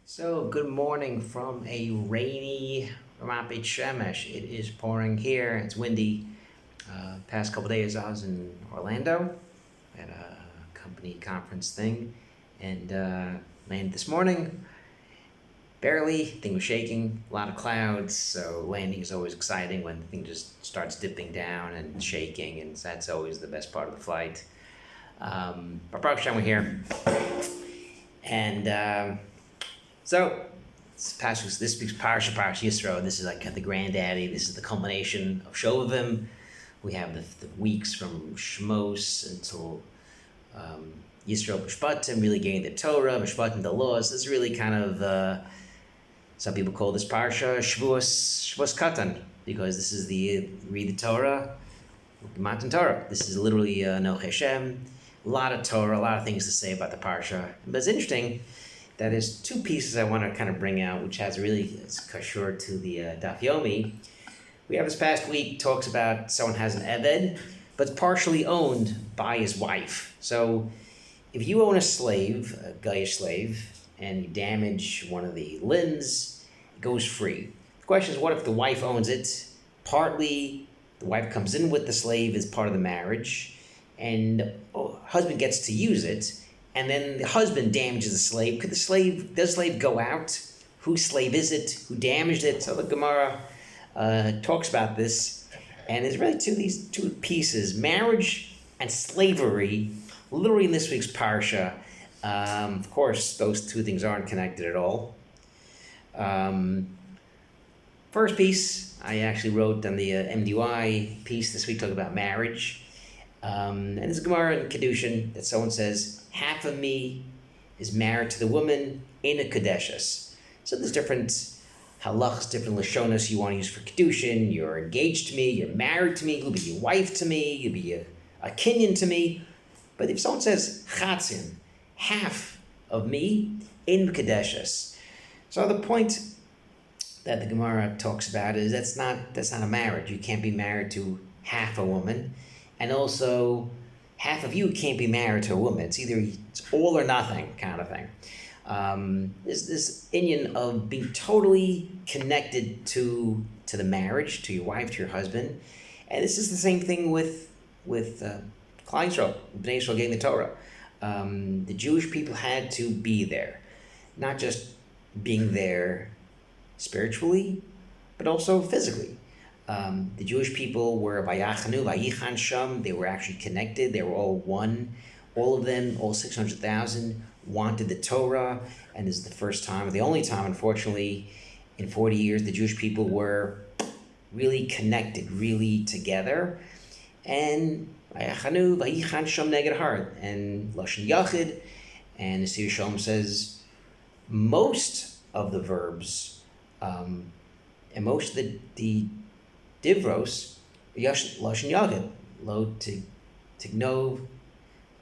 So, good morning from a rainy Ramat Beit Shemesh. It is pouring here. It's windy. Past couple days, I was in Orlando at a company conference thing, and landed this morning. Barely, thing was shaking. A lot of clouds. So landing is always exciting when the thing just starts dipping down and shaking, and that's always the best part of the flight. But Baruch Hashem, we're here, and. So, this week's Parsha Yisro. This is like the granddaddy. This is the culmination of Shovavim. We have the weeks from Shmos until Yisro Mishpatim, really getting the Torah, Mishpatim the laws. This is really kind of, some people call this Parsha Shavuos Katan, because this is the read the Torah, Matan Torah. This is literally No Hashem. A lot of Torah, a lot of things to say about the Parsha. But it's interesting that is two pieces I want to kind of bring out, which has it's kashur to the Daf Yomi. We have this past week talks about someone has an eved, but it's partially owned by his wife. So if you own a slave, a Gayish slave, and you damage one of the limbs, it goes free. The question is, what if the wife owns it? Partly, the wife comes in with the slave as part of the marriage, and husband gets to use it, and then the husband damages the slave. Does the slave go out? Whose slave is it? Who damaged it? So the Gemara talks about this, and there's really these two pieces: marriage and slavery. Literally in this week's parsha. Of course, those two things aren't connected at all. First piece, I actually wrote on the MDY piece this week, talking about marriage. And there's a Gemara in Kedushin that someone says, half of me is married to the woman in a Kadeshus. So there's different halachas, different lashonas you want to use for Kedushin. You're engaged to me, you're married to me, you'll be your wife to me, you'll be a kinyan to me. But if someone says chatzin, half of me in Kadeshus. So the point that the Gemara talks about is that's not a marriage. You can't be married to half a woman. And also, half of you can't be married to a woman. It's all or nothing kind of thing. There's this inyan of being totally connected to the marriage, to your wife, to your husband. And this is the same thing with Klal Yisrael, Bnei Yisrael getting the Torah. The Jewish people had to be there. Not just being there spiritually, but also physically. The Jewish people were Vayachanu, Vayichan Sham. They were actually connected. They were all one. All of them, all 600,000, wanted the Torah. And this is the first time, the only time, unfortunately, in 40 years, the Jewish people were really connected, really together. And Vayachanu, Vayichan Sham Neged Har. And Lashon Yachid. And the Sir Shalom says most of the verbs, and most of the Divros, Lashon Yagid, Lo Tignov,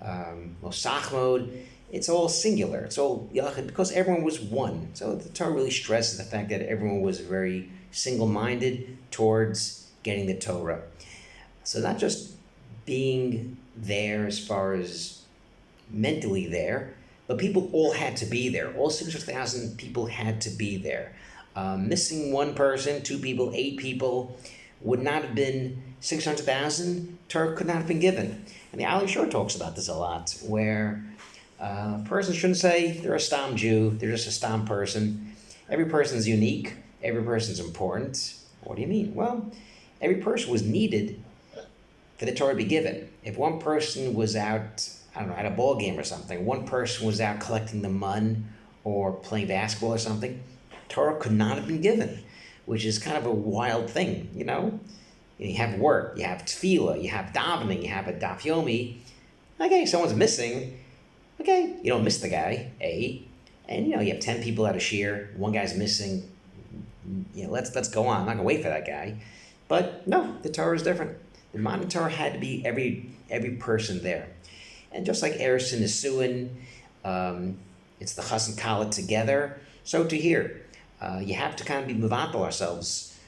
Lo Sachmod, it's all singular. It's all Yachid because everyone was one. So the Torah really stresses the fact that everyone was very single-minded towards getting the Torah. So not just being there as far as mentally there, but people all had to be there. All 600,000 people had to be there. Missing one person, 2 people, 8 people, would not have been 600,000, Torah could not have been given. And the Ali Shor talks about this a lot, where a person shouldn't say they're a Stam Jew, they're just a Stam person. Every person's unique, every person's important. What do you mean? Well, every person was needed for the Torah to be given. If one person was out, at a ball game or something, one person was out collecting the mun or playing basketball or something, Torah could not have been given, which is kind of a wild thing, You have work, you have tefillah, you have davening, you have a daf yomi. Okay, someone's missing. Okay, you don't miss the guy, A. And, you have 10 people at a shiur, one guy's missing. Let's go on. I'm not going to wait for that guy. But, no, the Torah is different. The modern Torah had to be every person there. And just like Eretz and Nisuin, it's the Chas and Kala together, so to here. You have to kind of be mevatel ourselves,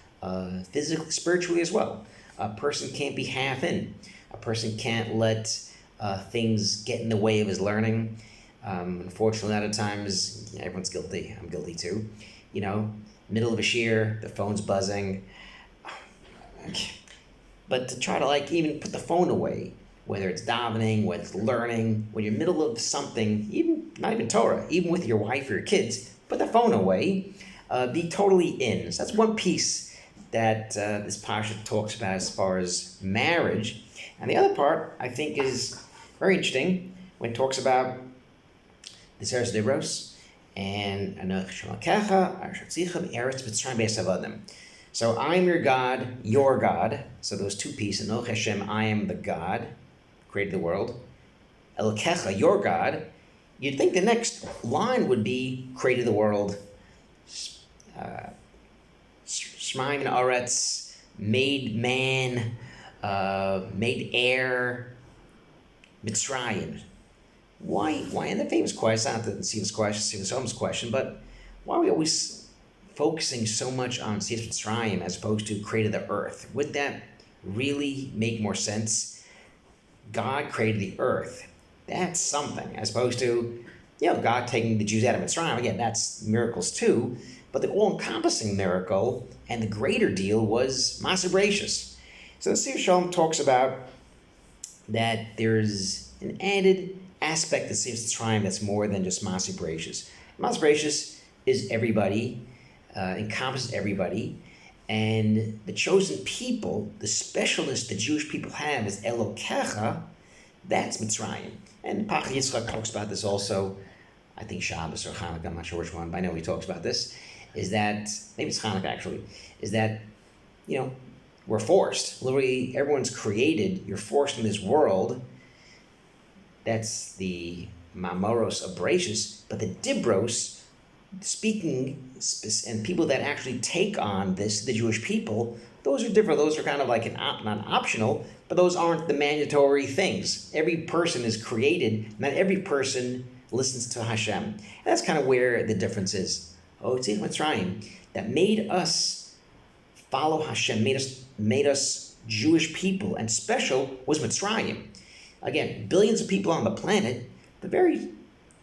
physically, spiritually as well. A person can't be half in. A person can't let things get in the way of his learning. Unfortunately, a lot of times, everyone's guilty. I'm guilty too. Middle of a shear, the phone's buzzing. But to try to even put the phone away, whether it's davening, whether it's learning, when you're in the middle of something, even not even Torah, even with your wife or your kids, put the phone away, be totally in. So that's one piece that this parsha talks about as far as marriage. And the other part, I think, is very interesting when it talks about the Seres Dibros and so I'm your God. So those two pieces, Anoch Hashem, I am the God, created the world. Elokecha, your God. You'd think the next line would be created the world. Shemaim and Aretz, made man, made air, Mitzrayim. Why? And the famous question, not the Stephen question, but why are we always focusing so much on Siyas Mitzrayim as opposed to created the earth? Would that really make more sense? God created the earth. That's something, as opposed to, God taking the Jews out of Mitzrayim. Again, that's miracles too, but the all-encompassing miracle and the greater deal was Maaseh Bereishis. So the Siyas Shalom talks about that there's an added aspect of Siyas Mitzrayim that's more than just Maaseh Bereishis. Maaseh Bereishis is everybody, encompasses everybody, and the chosen people, the specialness the Jewish people have is Elokecha, that's Mitzrayim. And Pach Yitzchak talks about this also, I think Shabbos or Hanukkah, I'm not sure which one, but I know he talks about this, is that, maybe it's Hanukkah actually, is that, we're forced. Literally, everyone's created, you're forced in this world. That's the Mamoros of Bereishis, but the Dibros, speaking, and people that actually take on this, the Jewish people, those are different. Those are kind of like not optional, but those aren't the mandatory things. Every person is created. Not every person listens to Hashem. And that's kind of where the difference is. It's Mitzrayim that made us follow Hashem, made us Jewish people, and special was Mitzrayim. Again, billions of people on the planet, but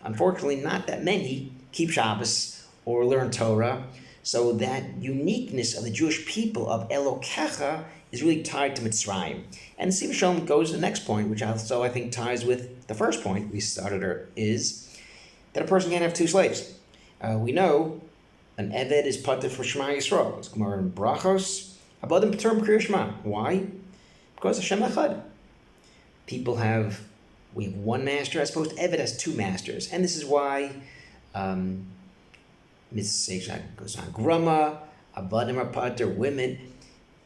unfortunately, not that many keep Shabbos or learn Torah. So that uniqueness of the Jewish people of Elokecha is really tied to Mitzrayim. And the Sivah Shalom goes to the next point, which also I think ties with the first point we started, is that a person can't have two slaves. We know an Eved is pater for Shema Yisro. It's Gemara in Brachos. Abadim Pater B'Kriyas Shema. Why? Because Hashem Echad. We have one master as opposed to Eved has two masters. And this is why Mitzvah goes on Grama, Abadim are pater, women,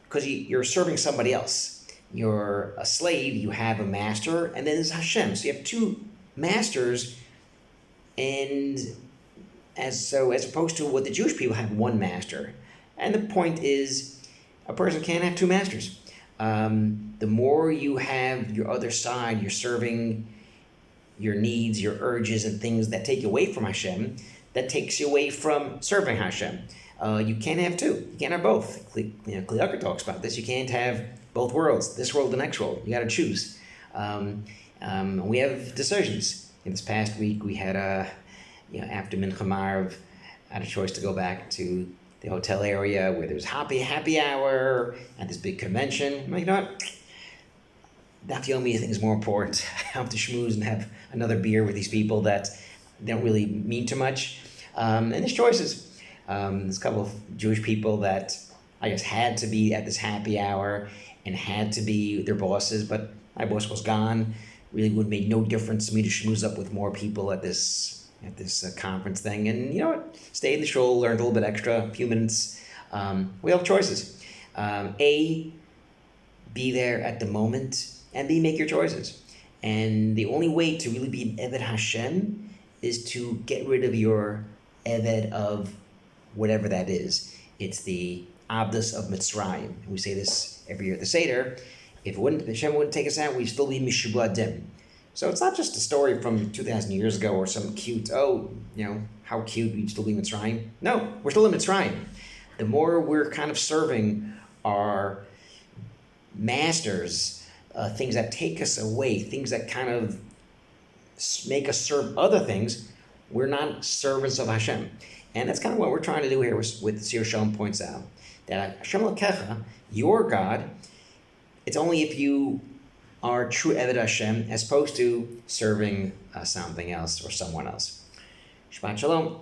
because you're serving somebody else. You're a slave, you have a master, and then there's Hashem. So you have two masters, and as opposed to what the Jewish people have, one master. And the point is, a person can't have two masters. The more you have your other side, you're serving your needs, your urges, and things that take you away from Hashem, that takes you away from serving Hashem. You can't have two. You can't have both. Kli Yakar talks about this. You can't have both worlds, this world, the next world. You got to choose. We have decisions. In this past week, we had after Mincha Marav, I had a choice to go back to the hotel area where there's happy hour at this big convention. I'm like, you know what? Daf Yomi I think is more important. I have to schmooze and have another beer with these people that don't really mean too much. And there's choices. There's a couple of Jewish people that I guess had to be at this happy hour and had to be their bosses, but my boss was gone. Really would have made no difference to me to schmooze up with more people at this conference thing. And you know what? Stayed in the shul, learned a little bit extra, a few minutes. We have choices. A, be there at the moment, and B, make your choices. And the only way to really be an Eved Hashem is to get rid of your Eved of whatever that is. It's the Abdus of Mitzrayim. We say this every year at the Seder. If Hashem wouldn't take us out, we'd still be Mishubadim. So it's not just a story from 2,000 years ago or some cute, how cute, we'd still be Mitzrayim. No, we're still in Mitzrayim. The more we're kind of serving our masters, things that take us away, things that kind of make us serve other things, we're not servants of Hashem. And that's kind of what we're trying to do here with Sir Shalom points out. That Hashem Elokecha, your God, it's only if you are true Eved Hashem as opposed to serving something else or someone else. Shabbat Shalom.